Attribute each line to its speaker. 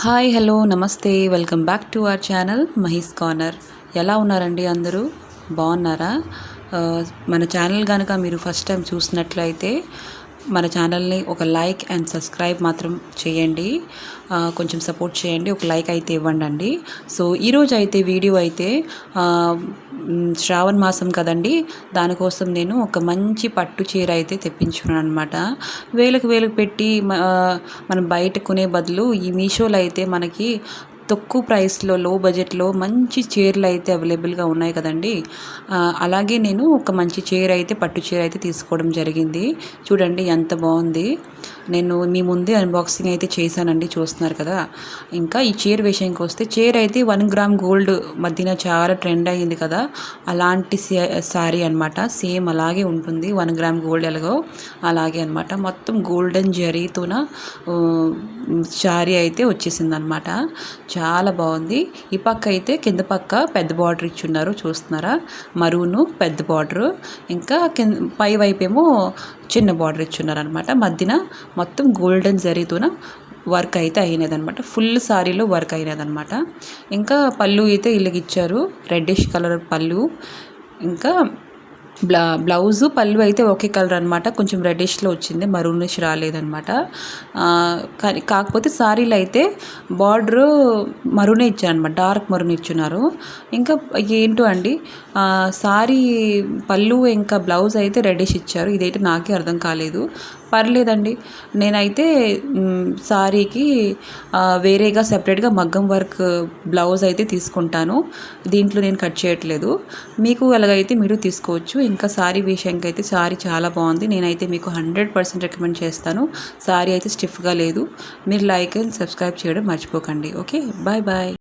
Speaker 1: Hi hello నమస్తే welcome back to our channel Mahi's corner. ఎలా ఉన్నారండి అందరూ? బాగున్నారా? మన ఛానల్ కనుక మీరు ఫస్ట్ టైం చూసినట్లయితే మన ఛానల్ని ఒక లైక్ అండ్ సబ్స్క్రైబ్ మాత్రం చేయండి. కొంచెం సపోర్ట్ చేయండి, ఒక లైక్ అయితే ఇవ్వండి. సో ఈరోజు అయితే వీడియో అయితే శ్రావణ మాసం కదండి, దానికోసం నేను ఒక మంచి పట్టు చీర అయితే తెప్పించుకున్నాను అనమాట. వేలకు పెట్టి మనం బయట కొనే బదులు ఈ మీషోలో అయితే మనకి తక్కువ ప్రైస్లో లో బడ్జెట్లో మంచి చీరలు అయితే అవైలబుల్గా ఉన్నాయి కదండి. అలాగే నేను ఒక మంచి చీర అయితే పట్టు చీర అయితే తీసుకోవడం జరిగింది. చూడండి ఎంత బాగుంది. నేను మీ ముందే అన్బాక్సింగ్ అయితే చేశానండి, చూస్తున్నారు కదా. ఇంకా ఈ చీర విషయంకి వస్తే, చీర అయితే 1 గ్రామ్ గోల్డ్ మధ్యన చాలా ట్రెండ్ అయ్యింది కదా, అలాంటి శారీ అనమాట. సేమ్ అలాగే ఉంటుంది, 1 గ్రామ్ గోల్డ్ ఎలాగో అలాగే అనమాట. మొత్తం గోల్డెన్ జరీతోన శారీ అయితే వచ్చేసింది అనమాట. చాలా బాగుంది. ఈ పక్క అయితే కింద పక్క పెద్ద బార్డర్ ఇచ్చున్నారు, చూస్తున్నారా, మరూను పెద్ద బార్డరు. ఇంకా పై వైపేమో చిన్న బార్డర్ ఇచ్చున్నారు అనమాట. మధ్యన మొత్తం గోల్డెన్ జరీతోన వర్క్ అయితే అయినదనమాట. ఫుల్ శారీలో వర్క్ అయినదనమాట. ఇంకా పళ్ళు అయితే ఇలాగిచ్చారు, రెడ్డిష్ కలర్ పళ్ళు. ఇంకా బ్లౌజు పళ్ళు అయితే ఒకే కలర్ అనమాట, కొంచెం రెడ్డిష్లో వచ్చింది, మరూనిష్ రాలేదనమాట. కాకపోతే శారీలో అయితే బార్డరు మరూనే ఇచ్చారనమాట, డార్క్ మరూన్ ఇచ్చున్నారు. ఇంకా ఏంటో అండి, శారీ పళ్ళు ఇంకా బ్లౌజ్ అయితే రెడ్డిష్ ఇచ్చారు. ఇదైతే నాకే అర్థం కాలేదు. పర్లేదండి, నేనైతే శారీకి వేరేగా సెపరేట్గా మగ్గం వర్క్ బ్లౌజ్ అయితే తీసుకుంటాను. దీంట్లో నేను కట్ చేయట్లేదు. మీకు ఎలాగైతే మీరు తీసుకోవచ్చు. ఇంకా శారీ విషయానికి అయితే శారీ చాలా బాగుంది. నేనైతే మీకు 100% రికమెండ్ చేస్తాను. శారీ అయితే స్టిఫ్గా లేదు. మీరు లైక్ అండ్ సబ్స్క్రైబ్ చేయడం మర్చిపోకండి. Okay, bye bye.